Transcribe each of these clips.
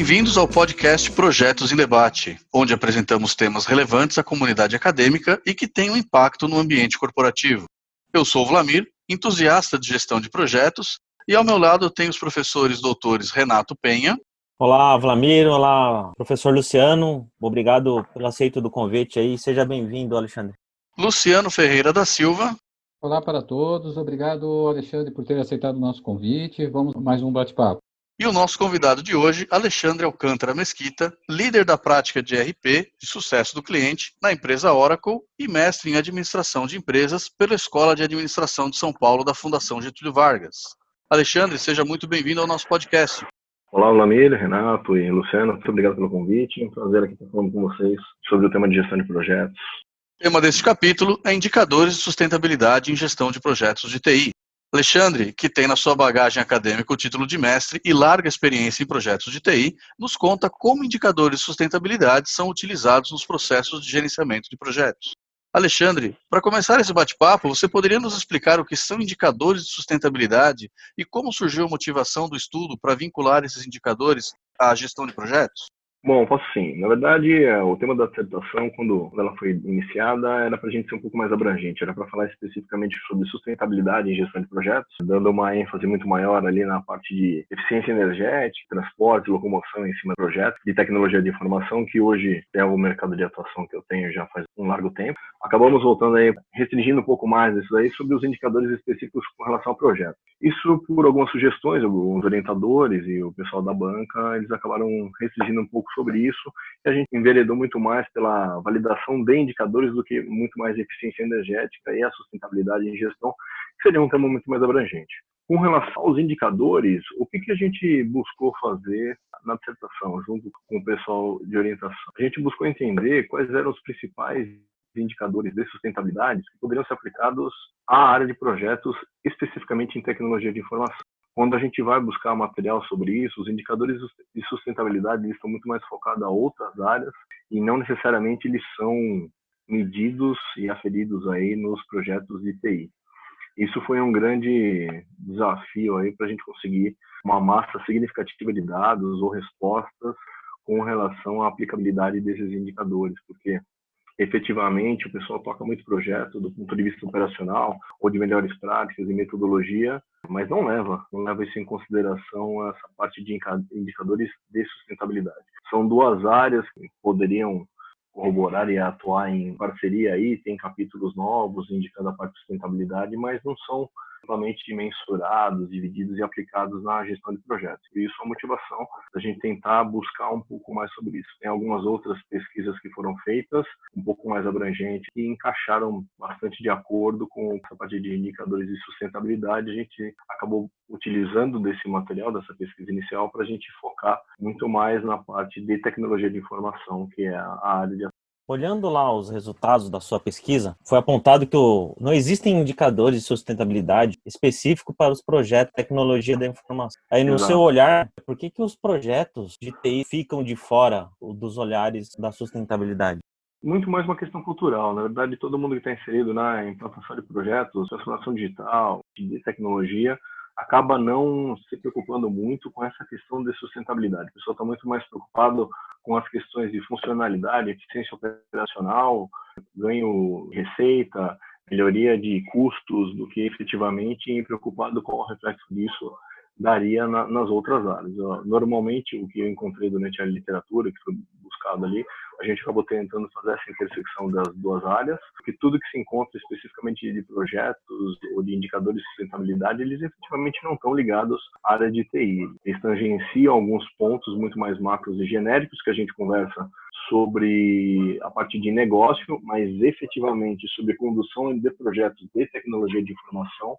Bem-vindos ao podcast Projetos em Debate, onde apresentamos temas relevantes à comunidade acadêmica e que têm um impacto no ambiente corporativo. Eu sou o Vlamir, entusiasta de gestão de projetos, e ao meu lado eu tenho os professores doutores Renato Penha. Olá, Vlamir. Olá, professor Luciano. Obrigado pelo aceito do convite aí. Seja bem-vindo, Alexandre. Luciano Ferreira da Silva. Olá para todos. Obrigado, Alexandre, por ter aceitado o nosso convite. Vamos a mais um bate-papo. E o nosso convidado de hoje, Alexandre Alcântara Mesquita, líder da prática de RP, de sucesso do cliente, na empresa Oracle e mestre em administração de empresas pela Escola de Administração de São Paulo da Fundação Getúlio Vargas. Alexandre, seja muito bem-vindo ao nosso podcast. Olá, Vlamir, Renato e Luciano. Muito obrigado pelo convite. É um prazer aqui estar falando com vocês sobre o tema de gestão de projetos. O tema deste capítulo é indicadores de sustentabilidade em gestão de projetos de TI. Alexandre, que tem na sua bagagem acadêmica o título de mestre e larga experiência em projetos de TI, nos conta como indicadores de sustentabilidade são utilizados nos processos de gerenciamento de projetos. Alexandre, para começar esse bate-papo, você poderia nos explicar o que são indicadores de sustentabilidade e como surgiu a motivação do estudo para vincular esses indicadores à gestão de projetos? Bom, posso sim. Na verdade, o tema da dissertação, quando ela foi iniciada, era para a gente ser um pouco mais abrangente, era para falar especificamente sobre sustentabilidade em gestão de projetos, dando uma ênfase muito maior ali na parte de eficiência energética, transporte, locomoção em cima de projetos, de tecnologia de informação, que hoje é o mercado de atuação que eu tenho já faz um largo tempo. Acabamos voltando aí, restringindo um pouco mais isso aí sobre os indicadores específicos com relação ao projeto. Isso por algumas sugestões, alguns orientadores e o pessoal da banca, eles acabaram restringindo um pouco sobre isso, e a gente enveredou muito mais pela validação de indicadores do que muito mais eficiência energética e a sustentabilidade em gestão, que seria um tema muito mais abrangente. Com relação aos indicadores, o que a gente buscou fazer na dissertação, junto com o pessoal de orientação? A gente buscou entender quais eram os principais indicadores de sustentabilidade que poderiam ser aplicados à área de projetos, especificamente em tecnologia de informação. Quando a gente vai buscar material sobre isso, os indicadores de sustentabilidade eles estão muito mais focados a outras áreas e não necessariamente eles são medidos e aferidos aí nos projetos de TI. Isso foi um grande desafio aí para a gente conseguir uma massa significativa de dados ou respostas com relação à aplicabilidade desses indicadores, porque efetivamente o pessoal toca muito projeto do ponto de vista operacional ou de melhores práticas e metodologia, mas não leva isso em consideração essa parte de indicadores de sustentabilidade. São duas áreas que poderiam corroborar e atuar em parceria aí, tem capítulos novos indicando a parte de sustentabilidade, mas não são totalmente mensurados, divididos e aplicados na gestão de projetos. E isso é a motivação da gente tentar buscar um pouco mais sobre isso. Tem algumas outras pesquisas que foram feitas, um pouco mais abrangentes, e encaixaram bastante de acordo com essa parte de indicadores de sustentabilidade. A gente acabou utilizando desse material, dessa pesquisa inicial, para a gente focar muito mais na parte de tecnologia de informação, que é a área de. Olhando lá os resultados da sua pesquisa, foi apontado que não existem indicadores de sustentabilidade específicos para os projetos de tecnologia da informação. Aí, no Exato. seu olhar, por que os projetos de TI ficam de fora dos olhares da sustentabilidade? Muito mais uma questão cultural. Na verdade, todo mundo que está inserido na implantação de projetos, transformação digital, de tecnologia, acaba não se preocupando muito com essa questão de sustentabilidade. O pessoal está muito mais preocupado com as questões de funcionalidade, eficiência operacional, ganho de receita, melhoria de custos, do que efetivamente preocupado com o reflexo disso daria nas outras áreas. Normalmente, o que eu encontrei durante a literatura, que foi buscado ali, a gente acabou tentando fazer essa intersecção das duas áreas, porque tudo que se encontra especificamente de projetos ou de indicadores de sustentabilidade, eles efetivamente não estão ligados à área de TI. Eles tangenciam alguns pontos muito mais macros e genéricos que a gente conversa sobre a parte de negócio, mas efetivamente sobre condução de projetos de tecnologia de informação,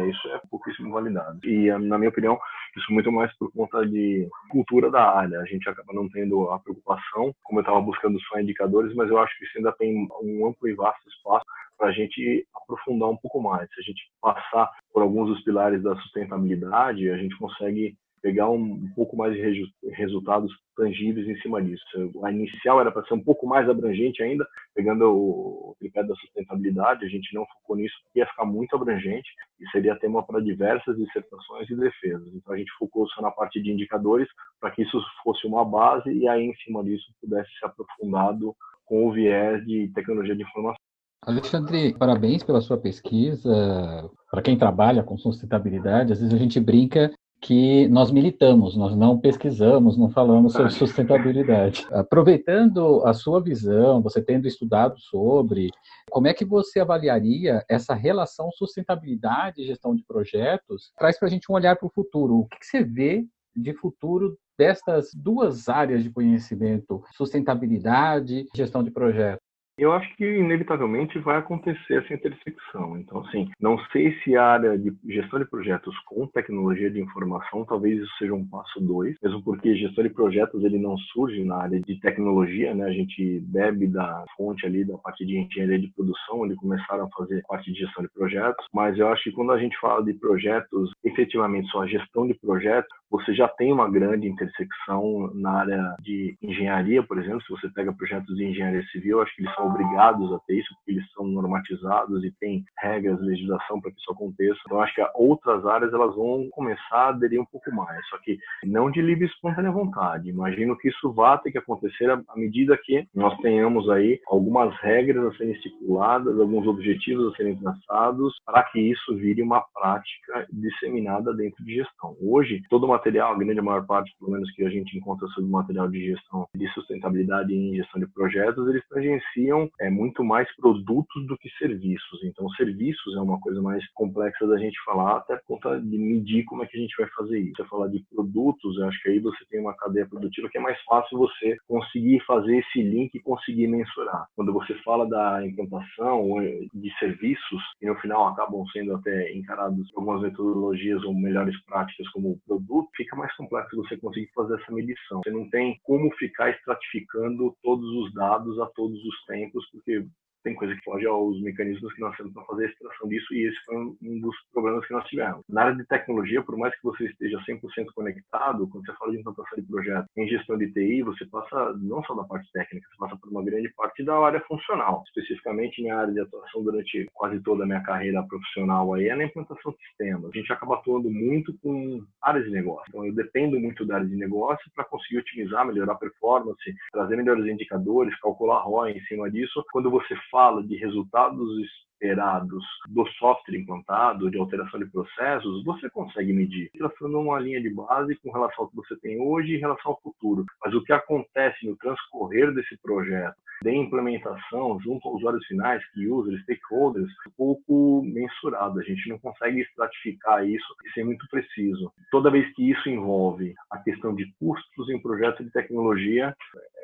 isso é pouquíssimo validado. E, na minha opinião, isso muito mais por conta de cultura da área. A gente acaba não tendo a preocupação, como eu estava buscando só indicadores, mas eu acho que isso ainda tem um amplo e vasto espaço para a gente aprofundar um pouco mais. Se a gente passar por alguns dos pilares da sustentabilidade, a gente consegue pegar um pouco mais de resultados tangíveis em cima disso. A inicial era para ser um pouco mais abrangente ainda, pegando o tripé da sustentabilidade, a gente não focou nisso porque ia ficar muito abrangente e seria tema para diversas dissertações e defesas. Então a gente focou só na parte de indicadores para que isso fosse uma base e aí em cima disso pudesse ser aprofundado com o viés de tecnologia de informação. Alexandre, parabéns pela sua pesquisa. Para quem trabalha com sustentabilidade, às vezes a gente brinca que nós militamos, nós não pesquisamos, não falamos sobre sustentabilidade. Aproveitando a sua visão, você tendo estudado sobre, como é que você avaliaria essa relação sustentabilidade e gestão de projetos? Traz para a gente um olhar para o futuro. O que você vê de futuro destas duas áreas de conhecimento, sustentabilidade e gestão de projetos? Eu acho que inevitavelmente vai acontecer essa intersecção. Então, assim, não sei se a área de gestão de projetos com tecnologia de informação, talvez isso seja um passo 2, mesmo porque gestão de projetos ele não surge na área de tecnologia, né? A gente bebe da fonte ali da parte de engenharia de produção, onde começaram a fazer parte de gestão de projetos, mas eu acho que quando a gente fala de projetos, efetivamente só a gestão de projetos, você já tem uma grande intersecção na área de engenharia, por exemplo. Se você pega projetos de engenharia civil, eu acho que eles são obrigados a ter isso, porque eles são normatizados e tem regras, legislação para que isso aconteça. Então, acho que outras áreas elas vão começar a aderir um pouco mais, só que não de livre e espontânea vontade. Imagino que isso vá ter que acontecer à medida que nós tenhamos aí algumas regras a serem estipuladas, alguns objetivos a serem traçados, para que isso vire uma prática disseminada dentro de gestão. Hoje, todo o material, a grande maior parte, pelo menos que a gente encontra sobre o material de gestão de sustentabilidade e gestão de projetos, eles tangenciam muito mais produtos do que serviços. Então, serviços é uma coisa mais complexa da gente falar, até por conta de medir como é que a gente vai fazer isso. Você falar de produtos, eu acho que aí você tem uma cadeia produtiva que é mais fácil você conseguir fazer esse link e conseguir mensurar. Quando você fala da implantação de serviços, e no final acabam sendo até encarados algumas metodologias ou melhores práticas como produto, fica mais complexo você conseguir fazer essa medição. Você não tem como ficar estratificando todos os dados a todos os tempos, porque tem coisa que foge aos mecanismos que nós temos para fazer a extração disso, e esse foi um dos problemas que nós tivemos. Na área de tecnologia, por mais que você esteja 100% conectado, quando você fala de implantação de projeto em gestão de TI, você passa não só da parte técnica, você passa por uma grande parte da área funcional. Especificamente minha área de atuação durante quase toda a minha carreira profissional aí é na implantação de sistemas. A gente acaba atuando muito com áreas de negócio. Então eu dependo muito da área de negócio para conseguir otimizar, melhorar a performance, trazer melhores indicadores, calcular ROI em cima disso. Quando você fala de resultados esperados do software implantado, de alteração de processos, você consegue medir, traçando uma linha de base com relação ao que você tem hoje e em relação ao futuro. Mas o que acontece no transcorrer desse projeto, de implementação junto aos usuários finais, key users, stakeholders, é um pouco mensurado. A gente não consegue estratificar isso e ser muito preciso. Toda vez que isso envolve a questão de custos em projetos de tecnologia,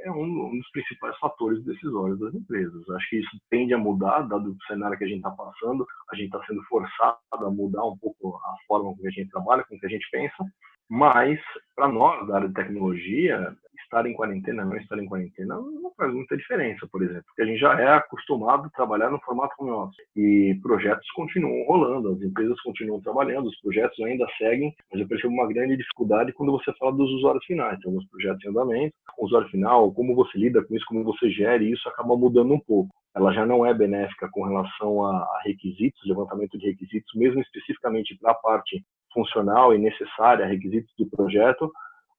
é um dos principais fatores decisórios das empresas. Acho que isso tende a mudar, dado o cenário que a gente está passando. A gente está sendo forçado a mudar um pouco a forma com que a gente trabalha, com que a gente pensa, mas para nós, da área de tecnologia, estar em quarentena, não estar em quarentena, não faz muita diferença, por exemplo, porque a gente já é acostumado a trabalhar no formato home office e projetos continuam rolando, as empresas continuam trabalhando, os projetos ainda seguem, mas eu percebo uma grande dificuldade quando você fala dos usuários finais. Tem alguns projetos em andamento, o usuário final, como você lida com isso, como você gere isso, acaba mudando um pouco. Ela já não é benéfica com relação a requisitos, levantamento de requisitos, mesmo especificamente para a parte funcional e necessária, requisitos de projeto,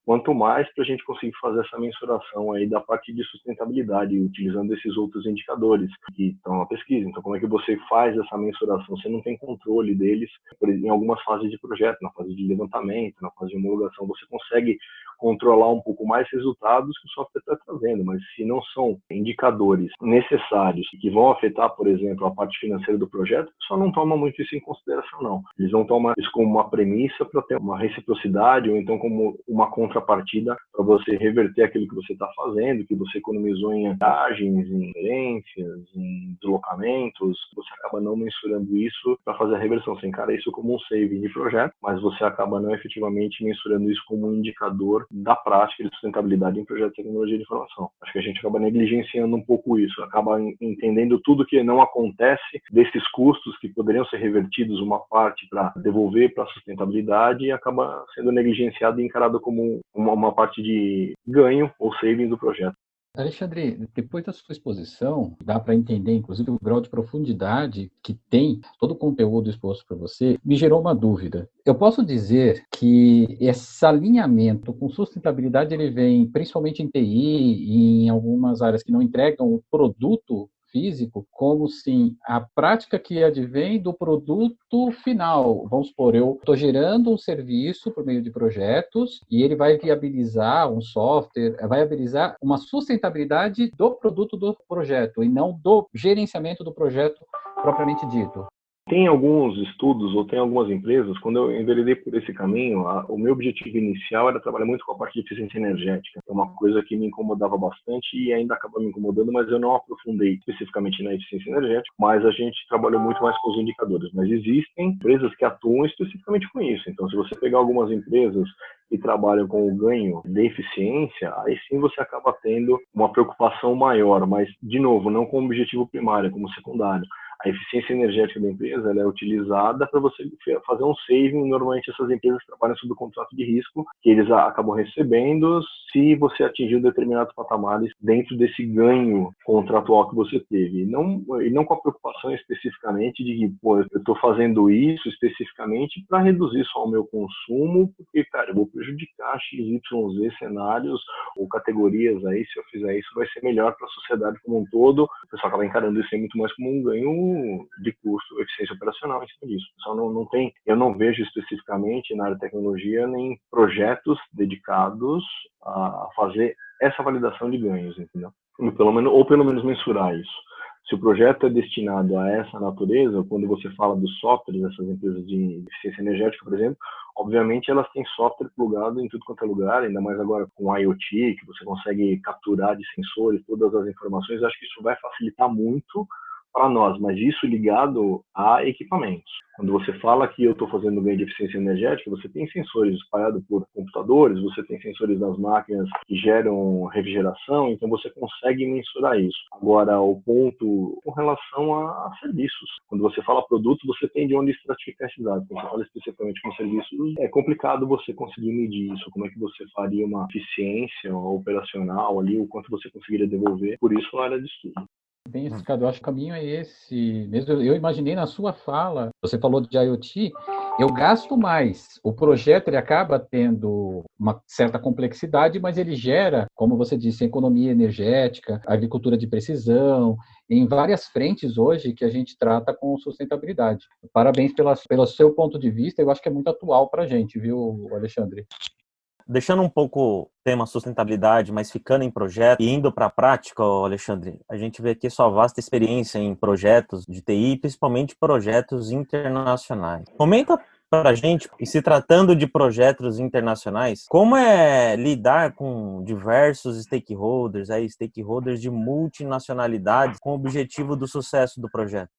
quanto mais para a gente conseguir fazer essa mensuração aí da parte de sustentabilidade, utilizando esses outros indicadores que estão na pesquisa. Então, como é que você faz essa mensuração? Você não tem controle deles em algumas fases de projeto, na fase de levantamento, na fase de homologação, você consegue controlar um pouco mais resultados que o software está trazendo, mas se não são indicadores necessários que vão afetar, por exemplo, a parte financeira do projeto, só não toma muito isso em consideração, não. Eles vão tomar isso como uma premissa para ter uma reciprocidade ou então como uma conta contrapartida para você reverter aquilo que você está fazendo, que você economizou em viagens, em referências, em deslocamentos. Você acaba não mensurando isso para fazer a reversão. Você encara isso como um saving de projeto, mas você acaba não efetivamente mensurando isso como um indicador da prática de sustentabilidade em projetos de tecnologia de informação. Acho que a gente acaba negligenciando um pouco isso, acaba entendendo tudo que não acontece desses custos que poderiam ser revertidos uma parte para devolver para a sustentabilidade e acaba sendo negligenciado e encarado como uma parte de ganho ou saving do projeto. Alexandre, depois da sua exposição, dá para entender, inclusive, o grau de profundidade que tem todo o conteúdo exposto para você, me gerou uma dúvida. Eu posso dizer que esse alinhamento com sustentabilidade, ele vem principalmente em TI e em algumas áreas que não entregam o produto físico, como sim a prática que advém do produto final. Vamos supor, eu estou gerando um serviço por meio de projetos e ele vai viabilizar um software, vai viabilizar uma sustentabilidade do produto do projeto e não do gerenciamento do projeto propriamente dito. Tem alguns estudos ou tem algumas empresas, quando eu enveredei por esse caminho, o meu objetivo inicial era trabalhar muito com a parte de eficiência energética. É uma coisa que me incomodava bastante e ainda acaba me incomodando, mas eu não aprofundei especificamente na eficiência energética, mas a gente trabalhou muito mais com os indicadores. Mas existem empresas que atuam especificamente com isso. Então, se você pegar algumas empresas que trabalham com o ganho de eficiência, aí sim você acaba tendo uma preocupação maior, mas, de novo, não como objetivo primário, como secundário. A eficiência energética da empresa ela é utilizada para você fazer um saving. Normalmente essas empresas trabalham sob contrato de risco que eles acabam recebendo se você atingir determinados patamares dentro desse ganho contratual que você teve. E não com a preocupação especificamente de que, pô, eu estou fazendo isso especificamente para reduzir só o meu consumo, porque, cara, eu vou prejudicar XYZ cenários ou categorias aí, se eu fizer isso vai ser melhor para a sociedade como um todo. O pessoal acaba encarando isso aí muito mais como um ganho de custo, eficiência operacional em cima disso. Só eu não vejo especificamente na área de tecnologia nem projetos dedicados a fazer essa validação de ganhos, entendeu? Ou pelo menos mensurar isso. Se o projeto é destinado a essa natureza, quando você fala dos softwares, essas empresas de eficiência energética, por exemplo, obviamente elas têm software plugado em tudo quanto é lugar, ainda mais agora com IoT, que você consegue capturar de sensores todas as informações. Acho que isso vai facilitar muito para nós, mas isso ligado a equipamentos. Quando você fala que eu estou fazendo ganho de eficiência energética, você tem sensores espalhados por computadores, você tem sensores nas máquinas que geram refrigeração, então você consegue mensurar isso. Agora, o ponto com relação a serviços. Quando você fala produto, você tem de onde estratificar esses dados. Quando você fala especificamente com serviços, é complicado você conseguir medir isso. Como é que você faria uma eficiência operacional ali, o quanto você conseguiria devolver? Por isso, a área de estudo. Bem explicado, eu acho que o caminho é esse mesmo. Eu imaginei na sua fala, você falou de IoT, eu gasto mais. O projeto ele acaba tendo uma certa complexidade, mas ele gera, como você disse, economia energética, agricultura de precisão, em várias frentes hoje que a gente trata com sustentabilidade. Parabéns pelo seu ponto de vista, eu acho que é muito atual para a gente, viu, Alexandre? Deixando um pouco o tema sustentabilidade, mas ficando em projeto e indo para a prática, Alexandre, a gente vê aqui sua vasta experiência em projetos de TI, principalmente projetos internacionais. Comenta para a gente, e se tratando de projetos internacionais, como é lidar com diversos stakeholders de multinacionalidades, com o objetivo do sucesso do projeto?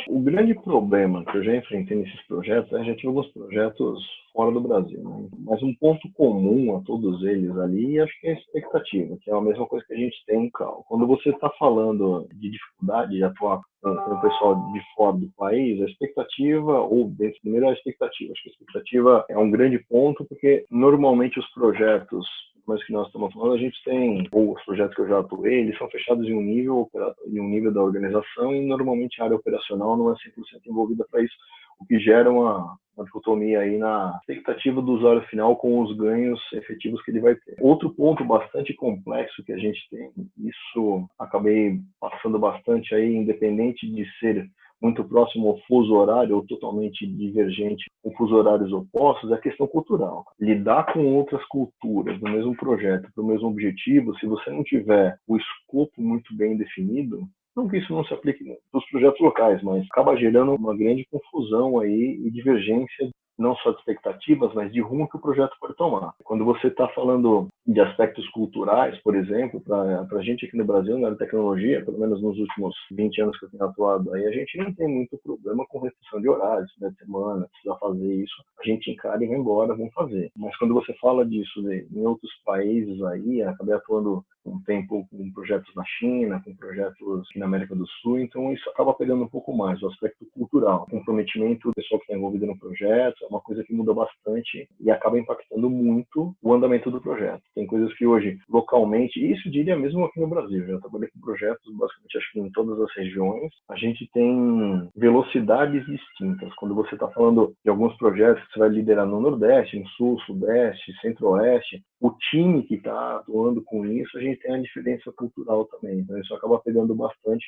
O grande problema que eu já enfrentei nesses projetos, a gente tive alguns projetos fora do Brasil, né? Mas um ponto comum a todos eles ali, acho que é a expectativa, que é a mesma coisa que a gente tem. Quando você está falando de dificuldade de atuar com o pessoal de fora do país, a expectativa, ou dentro do meio, a expectativa. Acho que a expectativa é um grande ponto, porque normalmente os projetos, mas que nós estamos falando, a gente tem, ou os projetos que eu já atuei, eles são fechados em um nível da organização e normalmente a área operacional não é 100% envolvida para isso, o que gera uma dicotomia aí na expectativa do usuário final com os ganhos efetivos que ele vai ter. Outro ponto bastante complexo que a gente tem, isso acabei passando bastante aí, independente de ser muito próximo ao fuso horário ou totalmente divergente com fuso horários opostos, é a questão cultural. Lidar com outras culturas no mesmo projeto, para o mesmo objetivo, se você não tiver o escopo muito bem definido, não que isso não se aplique nos projetos locais, mas acaba gerando uma grande confusão aí e divergência não só de expectativas, mas de rumo que o projeto pode tomar. Quando você está falando de aspectos culturais, por exemplo, para a gente aqui no Brasil, na área de tecnologia, pelo menos nos últimos 20 anos que eu tenho atuado aí, a gente não tem muito problema com restrição de horários, de semana, precisa fazer isso, a gente encara e vai embora, vamos fazer. Mas quando você fala disso em outros países aí, acabei atuando um tempo com projetos na China, com projetos aqui na América do Sul, então isso acaba pegando um pouco mais o aspecto cultural. O comprometimento do pessoal que está envolvido no projeto é uma coisa que muda bastante e acaba impactando muito o andamento do projeto. Tem coisas que hoje, localmente, e isso diria mesmo aqui no Brasil, já trabalhei com projetos basicamente acho que em todas as regiões, a gente tem velocidades distintas. Quando você está falando de alguns projetos que você vai liderar no Nordeste, no Sul, Sudeste, Centro-Oeste, o time que está atuando com isso, a gente tem a diferença cultural também. Então, isso acaba pegando bastante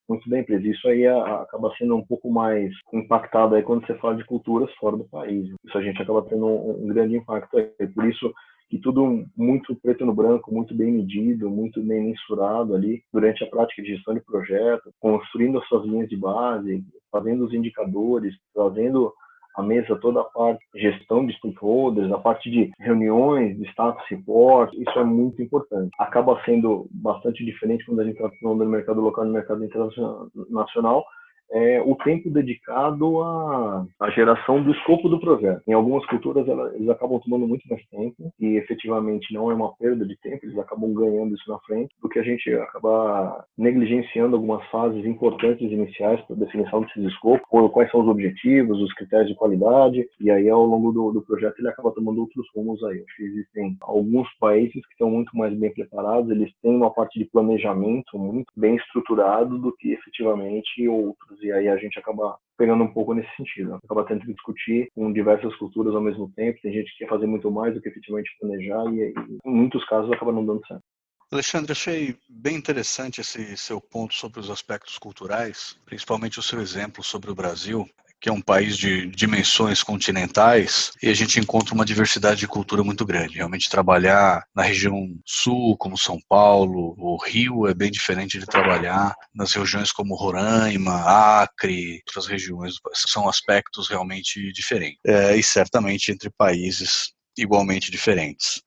muito da empresa. Isso aí acaba sendo um pouco mais impactado aí quando você fala de culturas fora do país. Isso a gente acaba tendo um grande impacto aí. Por isso que tudo muito preto no branco, muito bem medido, muito bem mensurado ali durante a prática de gestão de projeto, construindo as suas linhas de base, fazendo os indicadores, trazendo a mesa toda a parte de gestão de stakeholders, a parte de reuniões, de status report, isso é muito importante. Acaba sendo bastante diferente quando a gente está falando no mercado local e no mercado internacional, o tempo dedicado à geração do escopo do projeto. Em algumas culturas, eles acabam tomando muito mais tempo e, efetivamente, não é uma perda de tempo, eles acabam ganhando isso na frente, do que a gente acaba negligenciando algumas fases importantes iniciais para a definição desses escopos, quais são os objetivos, os critérios de qualidade, e aí, ao longo do projeto, ele acaba tomando outros rumos aí. Acho que existem alguns países que estão muito mais bem preparados, eles têm uma parte de planejamento muito bem estruturado do que, efetivamente, outros. E aí a gente acaba pegando um pouco nesse sentido. Acaba tendo que discutir com diversas culturas ao mesmo tempo. Tem gente que quer fazer muito mais do que efetivamente planejar e em muitos casos acaba não dando certo. Alexandre, achei bem interessante esse seu ponto sobre os aspectos culturais, principalmente o seu exemplo sobre o Brasil, que é um país de dimensões continentais, e a gente encontra uma diversidade de cultura muito grande. Realmente trabalhar na região sul, como São Paulo, o Rio, é bem diferente de trabalhar nas regiões como Roraima, Acre, outras regiões. São aspectos realmente diferentes. E certamente entre países igualmente diferentes.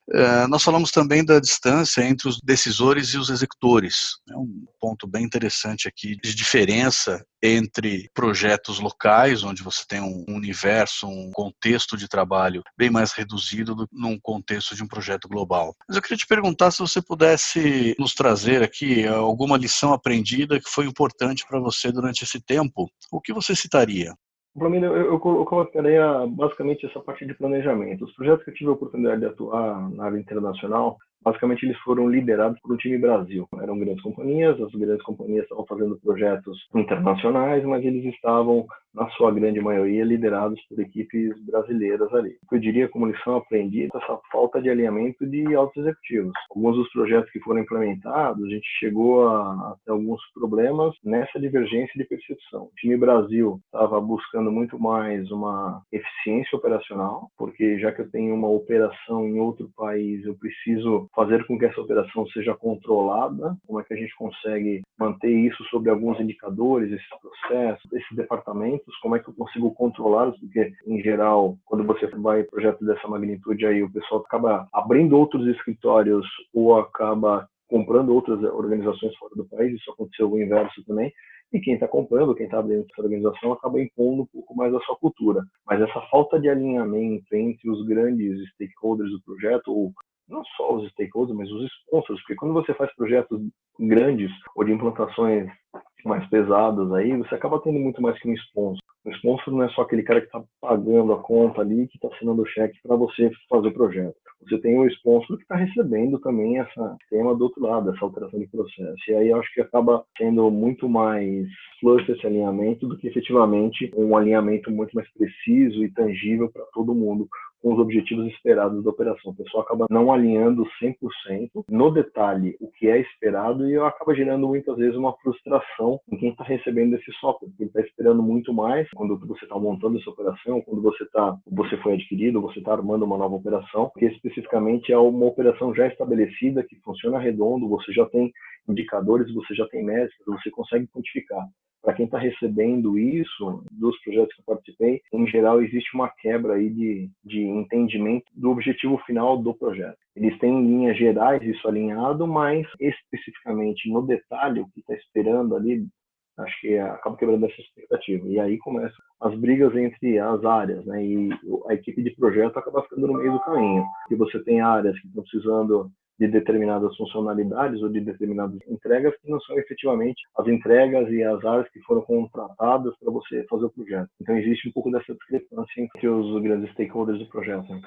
Nós falamos também da distância entre os decisores e os executores. É um ponto bem interessante aqui de diferença entre projetos locais, onde você tem um universo, um contexto de trabalho bem mais reduzido do que num contexto de um projeto global. Mas eu queria te perguntar se você pudesse nos trazer aqui alguma lição aprendida que foi importante para você durante esse tempo. O que você citaria? Para mim, eu colocaria basicamente essa parte de planejamento. Os projetos que eu tive a oportunidade de atuar na área internacional, basicamente eles foram liderados por um time Brasil. Eram grandes companhias, as grandes companhias estavam fazendo projetos internacionais, mas eles estavam, na sua grande maioria, liderados por equipes brasileiras ali. Eu diria, como lição aprendida, essa falta de alinhamento de altos executivos. Alguns dos projetos que foram implementados, a gente chegou a ter alguns problemas nessa divergência de percepção. O time Brasil estava buscando muito mais uma eficiência operacional, porque já que eu tenho uma operação em outro país, eu preciso fazer com que essa operação seja controlada. Como é que a gente consegue manter isso sobre alguns indicadores, esses processos, esses departamentos, como é que eu consigo controlá-los, porque, em geral, quando você vai em projetos dessa magnitude, aí o pessoal acaba abrindo outros escritórios ou acaba comprando outras organizações fora do país, isso aconteceu o inverso também, e quem está comprando, quem está dentro dessa organização, acaba impondo um pouco mais a sua cultura. Mas essa falta de alinhamento entre os grandes stakeholders do projeto, ou não só os stakeholders, mas os sponsors, porque quando você faz projetos grandes ou de implantações mais pesadas aí, você acaba tendo muito mais que um sponsor. O sponsor não é só aquele cara que está pagando a conta ali, que está assinando o cheque para você fazer o projeto. Você tem o sponsor que está recebendo também essa tema do outro lado, essa alteração de processo. E aí eu acho que acaba sendo muito mais fluxo esse alinhamento do que efetivamente um alinhamento muito mais preciso e tangível para todo mundo, com os objetivos esperados da operação. O pessoal acaba não alinhando 100% no detalhe o que é esperado e acaba gerando muitas vezes uma frustração em quem está recebendo esse software, porque ele está esperando muito mais quando você está montando essa operação, quando você foi adquirido, você está armando uma nova operação, que especificamente é uma operação já estabelecida, que funciona redondo, você já tem indicadores, você já tem métricas, você consegue quantificar. para quem está recebendo isso, dos projetos que eu participei, em geral existe uma quebra aí de entendimento do objetivo final do projeto. Eles têm em linhas gerais isso alinhado, mas especificamente no detalhe, o que está esperando ali, acho que acaba quebrando essa expectativa. E aí começam as brigas entre as áreas, né? E a equipe de projeto acaba ficando no meio do caminho. E você tem áreas que estão precisando de determinadas funcionalidades ou de determinadas entregas que não são efetivamente as entregas e as áreas que foram contratadas para você fazer o projeto. Então existe um pouco dessa discrepância entre os grandes stakeholders do projeto, né?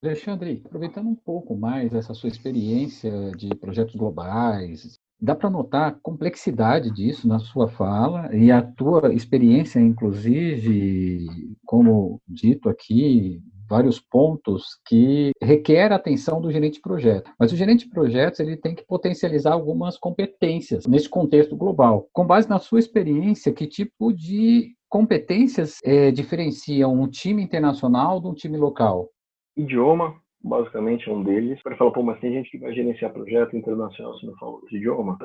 Alexandre, aproveitando um pouco mais essa sua experiência de projetos globais, dá para notar a complexidade disso na sua fala e a tua experiência, inclusive, como dito aqui, vários pontos que requer a atenção do gerente de projeto. Mas o gerente de projetos ele tem que potencializar algumas competências nesse contexto global. Com base na sua experiência, que tipo de competências diferenciam um time internacional de um time local? Idioma, basicamente, é um deles. Para falar, pô, mas tem gente que vai gerenciar projeto internacional se não fala outro idioma.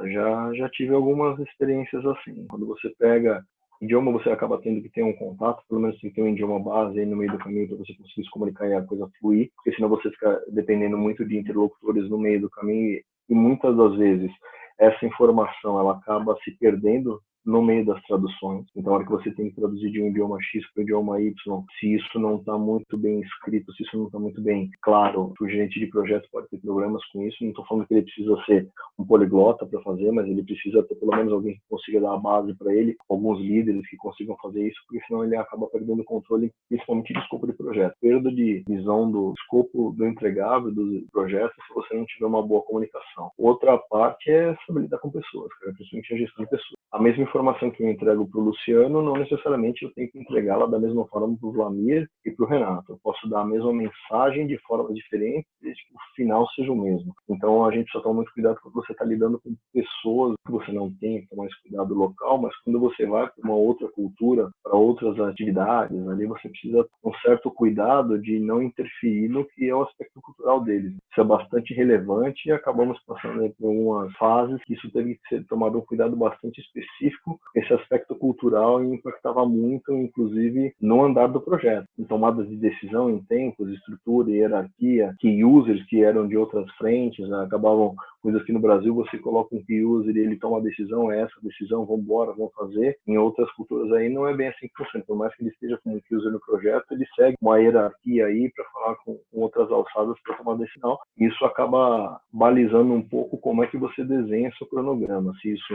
Já tive algumas experiências assim. Quando você pega idioma, você acaba tendo que ter um contato, pelo menos tem que ter um idioma base aí no meio do caminho para você conseguir se comunicar e a coisa fluir, porque senão você fica dependendo muito de interlocutores no meio do caminho e muitas das vezes essa informação ela acaba se perdendo no meio das traduções. Então, a hora que você tem que traduzir de um idioma X para o idioma Y, se isso não está muito bem escrito, se isso não está muito bem claro, o gerente de projeto pode ter problemas com isso. Não estou falando que ele precisa ser um poliglota para fazer, mas ele precisa ter pelo menos alguém que consiga dar a base para ele, alguns líderes que consigam fazer isso, porque senão ele acaba perdendo o controle, principalmente do escopo de projeto. Perda de visão do escopo do entregável do projeto se você não tiver uma boa comunicação. Outra parte é saber lidar com pessoas, principalmente a gestão de pessoas. A mesma informação que eu entrego para o Luciano, não necessariamente eu tenho que entregá-la da mesma forma para o Vlamir e para o Renato. Eu posso dar a mesma mensagem de forma diferente, desde que o final seja o mesmo. Então, a gente precisa tomar muito cuidado quando você está lidando com pessoas que você não tem que tomar mais cuidado local, mas quando você vai para uma outra cultura, para outras atividades, ali você precisa ter um certo cuidado de não interferir no que é o aspecto cultural deles. Isso é bastante relevante e acabamos passando por algumas fases que isso teve que ser tomado um cuidado bastante específico. Esse aspecto cultural impactava muito, inclusive, no andar do projeto. Em tomadas de decisão em tempos, estrutura e hierarquia, key users que eram de outras frentes, né? Acabavam coisas que no Brasil você coloca um key user e ele toma a decisão, é essa decisão, vamos embora, vamos fazer. Em outras culturas aí não é bem assim que funciona. Por mais que ele esteja como um key user no projeto, ele segue uma hierarquia aí para falar com outras alçadas para tomar decisão. Isso acaba balizando um pouco como é que você desenha seu cronograma. Se isso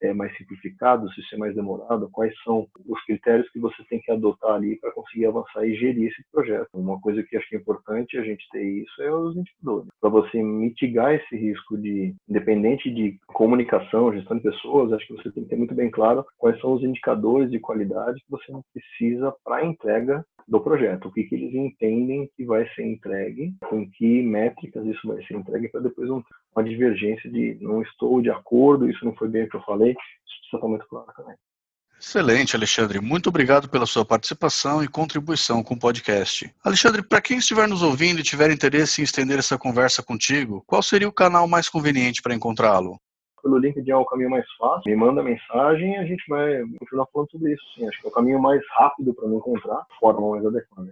é mais simplificado, se isso é mais demorado, quais são os critérios que você tem que adotar ali para conseguir avançar e gerir esse projeto. Uma coisa que acho que é importante a gente ter isso é os indicadores. Para você mitigar esse risco de, independente de comunicação, gestão de pessoas, acho que você tem que ter muito bem claro quais são os indicadores de qualidade que você não precisa para a entrega do projeto, o que eles entendem que vai ser entregue, com que métricas isso vai ser entregue, para depois não ter uma divergência de não estou de acordo, isso não foi bem o que eu falei, isso precisa estar muito claro também. Excelente, Alexandre. Muito obrigado pela sua participação e contribuição com o podcast. Alexandre, para quem estiver nos ouvindo e tiver interesse em estender essa conversa contigo, qual seria o canal mais conveniente para encontrá-lo? Pelo LinkedIn é o caminho mais fácil. Me manda mensagem e a gente vai continuar falando sobre isso. Sim, acho que é o caminho mais rápido para me encontrar, a forma mais adequada.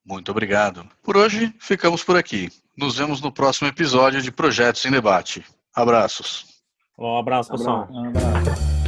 Muito obrigado. Por hoje, ficamos por aqui. Nos vemos no próximo episódio de Projetos em Debate. Abraços. Um abraço, pessoal. Um abraço.